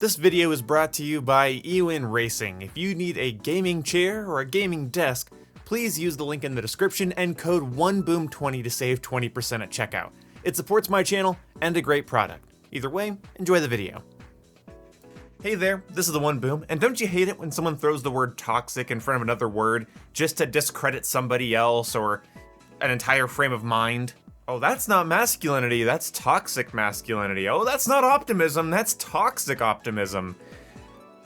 This video is brought to you by EWin Racing. If you need a gaming chair or a gaming desk, please use the link in the description and code 1boom20 to save 20% at checkout. It supports my channel and a great product. Either way, enjoy the video. Hey there, this is the One Boom, and don't you hate it when someone throws the word toxic in front of another word just to discredit somebody else or an entire frame of mind? Oh, that's not masculinity, that's toxic masculinity. Oh, that's not optimism, that's toxic optimism.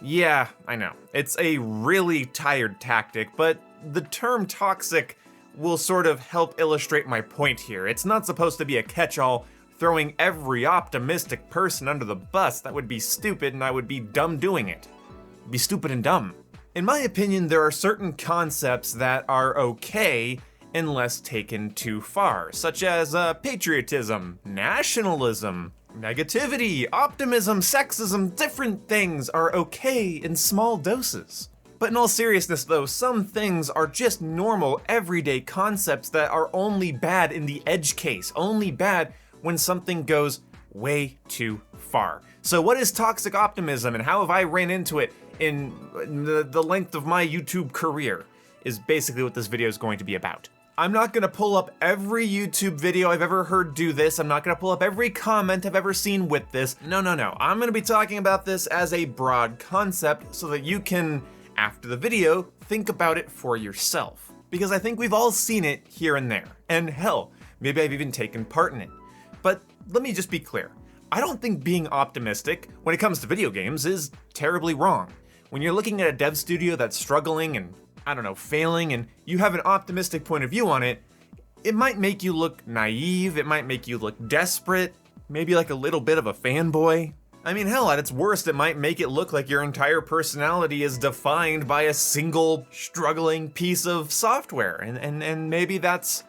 Yeah, I know. It's a really tired tactic, but the term toxic will sort of help illustrate my point here. It's not supposed to be a catch-all throwing every optimistic person under the bus. That would be stupid and I would be dumb doing it. Be stupid and dumb. In my opinion, there are certain concepts that are okay unless taken too far, such as patriotism, nationalism, negativity, optimism, sexism. Different things are okay in small doses. But in all seriousness though, some things are just normal, everyday concepts that are only bad in the edge case, only bad when something goes way too far. So what is toxic optimism and how have I ran into it in the length of my YouTube career is basically what this video is going to be about. I'm not gonna pull up every YouTube video I've ever heard do this. I'm not gonna pull up every comment I've ever seen with this. No. I'm gonna be talking about this as a broad concept so that you can, after the video, think about it for yourself. Because I think we've all seen it here and there. And hell, maybe I've even taken part in it. But let me just be clear. I don't think being optimistic when it comes to video games is terribly wrong. When you're looking at a dev studio that's struggling and failing, and you have an optimistic point of view on it, it might make you look naive, it might make you look desperate, maybe like a little bit of a fanboy. I mean, hell, at its worst, it might make it look like your entire personality is defined by a single struggling piece of software, and maybe that's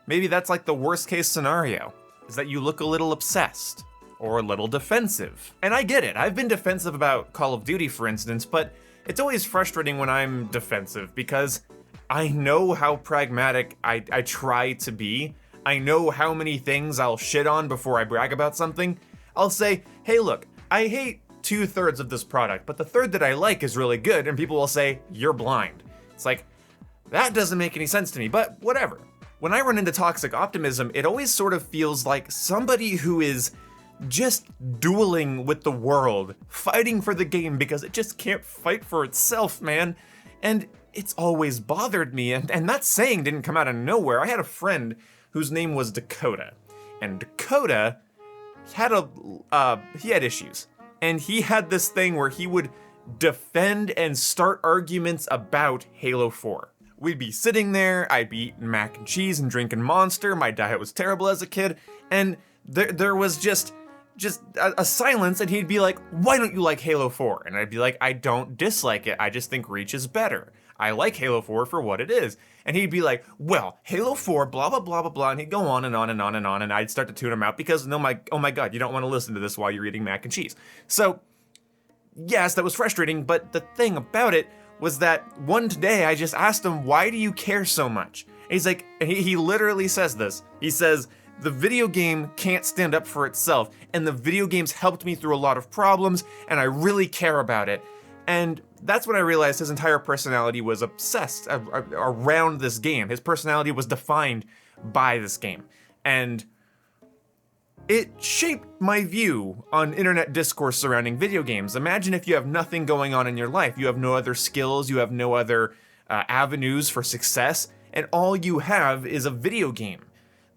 like the worst case scenario, is that you look a little obsessed, or a little defensive. And I get it, I've been defensive about Call of Duty, for instance, but it's always frustrating when I'm defensive because I know how pragmatic I try to be. I know how many things I'll shit on before I brag about something. I'll say, hey look, I hate 2/3 of this product, but the third that I like is really good, and people will say, you're blind. It's like, that doesn't make any sense to me, but whatever. When I run into toxic optimism, it always sort of feels like somebody who is just dueling with the world, fighting for the game because it just can't fight for itself, man. And it's always bothered me, and that saying didn't come out of nowhere. I had a friend whose name was Dakota, and Dakota had he had issues. And he had this thing where he would defend and start arguments about Halo 4. We'd be sitting there, I'd be eating mac and cheese and drinking Monster, my diet was terrible as a kid, and there was just a silence, and he'd be like, why don't you like Halo 4? And I'd be like, I don't dislike it, I just think Reach is better. I like Halo 4 for what it is. And he'd be like, well, Halo 4, blah, blah, blah, blah, blah, and he'd go on and on and on and on, and I'd start to tune him out because, oh my god, you don't want to listen to this while you're eating mac and cheese. So, yes, that was frustrating, but the thing about it was that one day I just asked him, why do you care so much? And he's like, and he literally says this, he says, the video game can't stand up for itself, and the video games helped me through a lot of problems, and I really care about it. And that's when I realized his entire personality was obsessed around this game. His personality was defined by this game. And it shaped my view on internet discourse surrounding video games. Imagine if you have nothing going on in your life. You have no other skills, you have no other avenues for success, and all you have is a video game.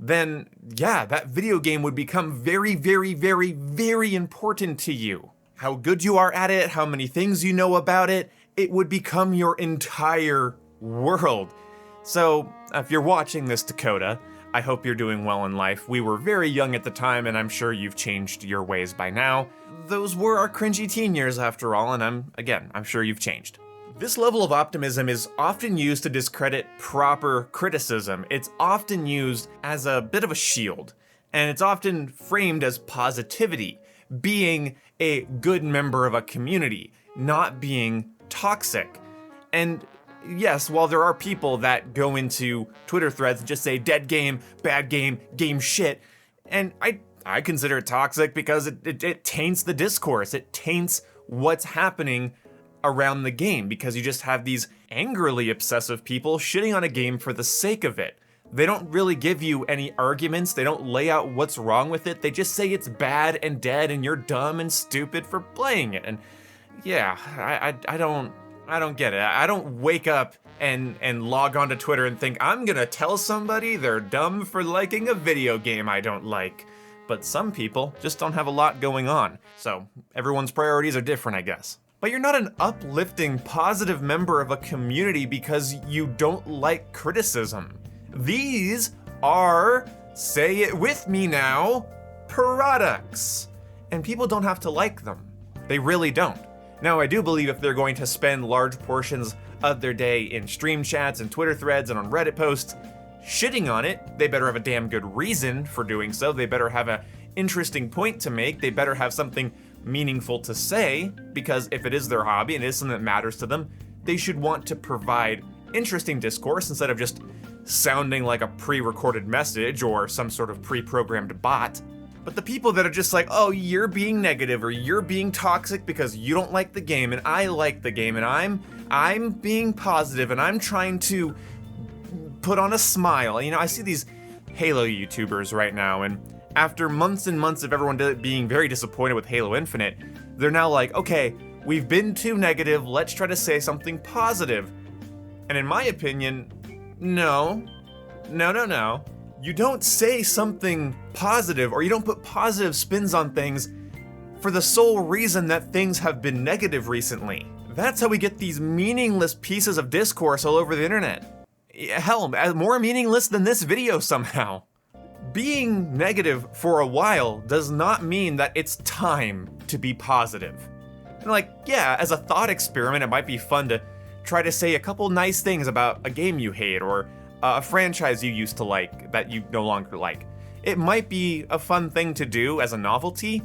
Then, yeah, that video game would become very, very, very, very important to you. How good you are at it, how many things you know about it, it would become your entire world. So, if you're watching this, Dakota, I hope you're doing well in life. We were very young at the time, and I'm sure you've changed your ways by now. Those were our cringy teen years after all, and I'm sure you've changed. This level of optimism is often used to discredit proper criticism. It's often used as a bit of a shield, and it's often framed as positivity, being a good member of a community, not being toxic. And yes, while there are people that go into Twitter threads and just say dead game, bad game, game shit, and I consider it toxic because it taints the discourse. It taints what's happening around the game, because you just have these angrily obsessive people shitting on a game for the sake of it. They don't really give you any arguments, they don't lay out what's wrong with it, they just say it's bad and dead and you're dumb and stupid for playing it. And yeah, I don't get it. I don't wake up and log onto Twitter and think, I'm gonna tell somebody they're dumb for liking a video game I don't like. But some people just don't have a lot going on, so everyone's priorities are different, I guess. But you're not an uplifting, positive member of a community because you don't like criticism. These are, say it with me now, products. And people don't have to like them. They really don't. Now, I do believe if they're going to spend large portions of their day in stream chats and Twitter threads and on Reddit posts shitting on it, they better have a damn good reason for doing so. They better have an interesting point to make. They better have something meaningful to say, because if it is their hobby and it is something that matters to them, they should want to provide interesting discourse instead of just sounding like a pre-recorded message or some sort of pre-programmed bot. But the people that are just like, oh, you're being negative or you're being toxic because you don't like the game and I like the game and I'm being positive and I'm trying to put on a smile. You know, I see these Halo YouTubers right now, and after months and months of everyone being very disappointed with Halo Infinite, they're now like, okay, we've been too negative, let's try to say something positive. And in my opinion, no. You don't say something positive, or you don't put positive spins on things for the sole reason that things have been negative recently. That's how we get these meaningless pieces of discourse all over the internet. Hell, more meaningless than this video somehow. Being negative for a while does not mean that it's time to be positive. And like, yeah, as a thought experiment, it might be fun to try to say a couple nice things about a game you hate or a franchise you used to like that you no longer like. It might be a fun thing to do as a novelty,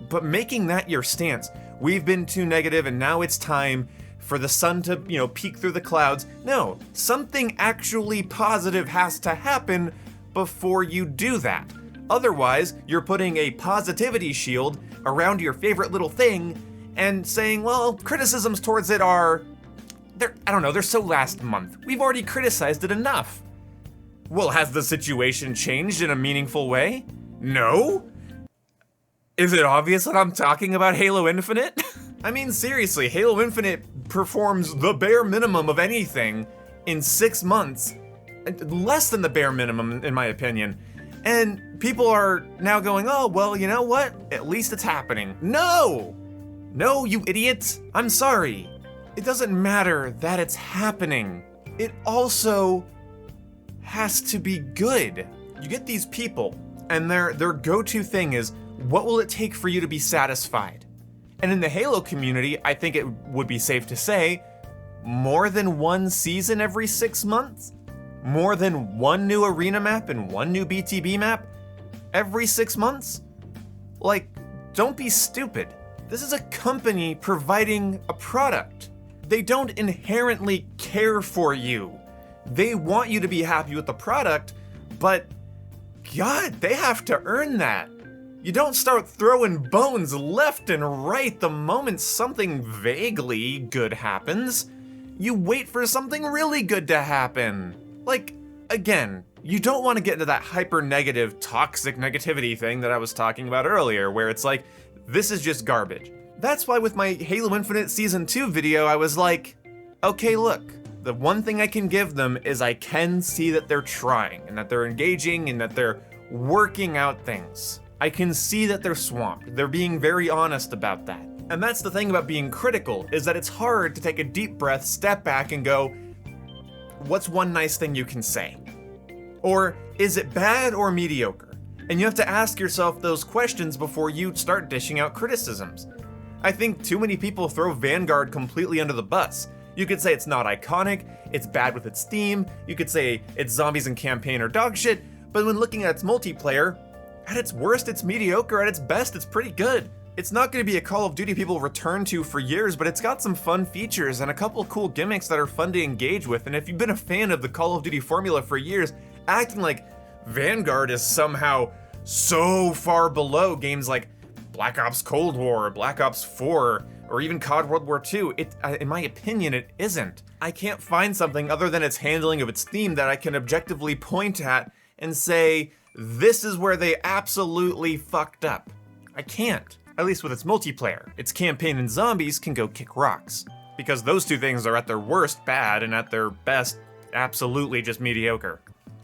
but making that your stance, we've been too negative and now it's time for the sun to, peek through the clouds. No, something actually positive has to happen before you do that. Otherwise, you're putting a positivity shield around your favorite little thing and saying, well, criticisms towards it are, they're so last month. We've already criticized it enough. Well, has the situation changed in a meaningful way? No? Is it obvious that I'm talking about Halo Infinite? I mean, seriously, Halo Infinite performs the bare minimum of anything in 6 months. Less than the bare minimum, in my opinion. And people are now going, oh, well, you know what? At least it's happening. No! No, you idiots! I'm sorry. It doesn't matter that it's happening. It also has to be good. You get these people, and their go-to thing is, what will it take for you to be satisfied? And in the Halo community, I think it would be safe to say, more than one season every 6 months? More than one new arena map and one new BTB map every 6 months? Like, don't be stupid. This is a company providing a product. They don't inherently care for you. They want you to be happy with the product, but God, they have to earn that. You don't start throwing bones left and right the moment something vaguely good happens. You wait for something really good to happen. Like, again, you don't want to get into that hyper-negative, toxic negativity thing that I was talking about earlier, where it's like, this is just garbage. That's why with my Halo Infinite Season 2 video, I was like, okay, look, the one thing I can give them is I can see that they're trying, and that they're engaging, and that they're working out things. I can see that they're swamped. They're being very honest about that. And that's the thing about being critical, is that it's hard to take a deep breath, step back, and go, what's one nice thing you can say? Or is it bad or mediocre? And you have to ask yourself those questions before you start dishing out criticisms. I think too many people throw Vanguard completely under the bus. You could say it's not iconic, it's bad with its theme, you could say its zombies and campaign are dog shit, but when looking at its multiplayer, at its worst it's mediocre, at its best it's pretty good. It's not going to be a Call of Duty people return to for years, but it's got some fun features and a couple cool gimmicks that are fun to engage with, and if you've been a fan of the Call of Duty formula for years, acting like Vanguard is somehow so far below games like Black Ops Cold War, Black Ops 4, or even COD World War II. In my opinion, it isn't. I can't find something other than its handling of its theme that I can objectively point at and say, this is where they absolutely fucked up. I can't. At least with its multiplayer. Its campaign and zombies can go kick rocks. Because those two things are at their worst bad and at their best absolutely just mediocre.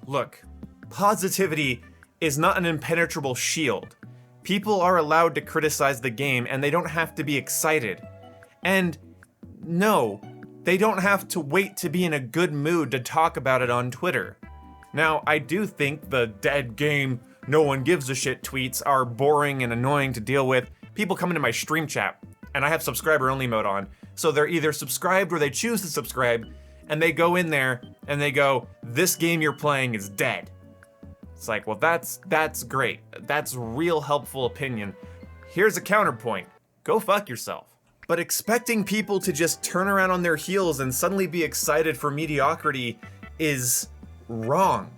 Look, positivity is not an impenetrable shield. People are allowed to criticize the game and they don't have to be excited. And no, they don't have to wait to be in a good mood to talk about it on Twitter. Now, I do think the dead game, no one gives a shit tweets are boring and annoying to deal with. People come into my stream chat, and I have subscriber only mode on, so they're either subscribed or they choose to subscribe, and they go in there and they go, this game you're playing is dead. It's like, well, that's great. That's real helpful opinion. Here's a counterpoint. Go fuck yourself. But expecting people to just turn around on their heels and suddenly be excited for mediocrity is wrong.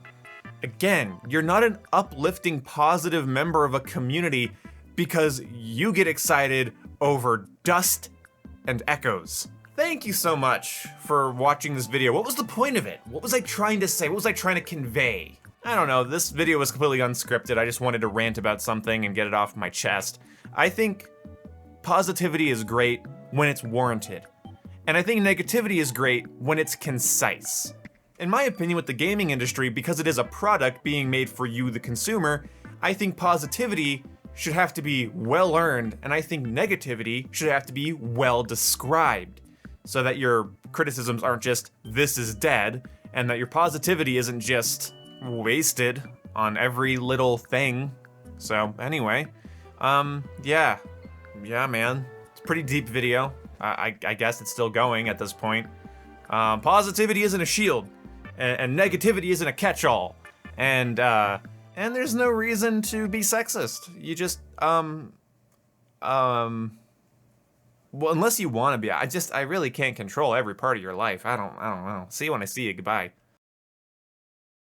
Again, you're not an uplifting, positive member of a community because you get excited over dust and echoes. Thank you so much for watching this video. What was the point of it? What was I trying to say? What was I trying to convey? I don't know, this video was completely unscripted. I just wanted to rant about something and get it off my chest. I think positivity is great when it's warranted. And I think negativity is great when it's concise. In my opinion, with the gaming industry, because it is a product being made for you, the consumer, I think positivity should have to be well earned, and I think negativity should have to be well described, so that your criticisms aren't just, this is dead, and that your positivity isn't just wasted on every little thing. So anyway, yeah, man, it's a pretty deep video. I guess it's still going at this point. Positivity isn't a shield, and negativity isn't a catch-all, and there's no reason to be sexist. You just, well, unless you want to be. I really can't control every part of your life. I don't know. See you when I see you. Goodbye.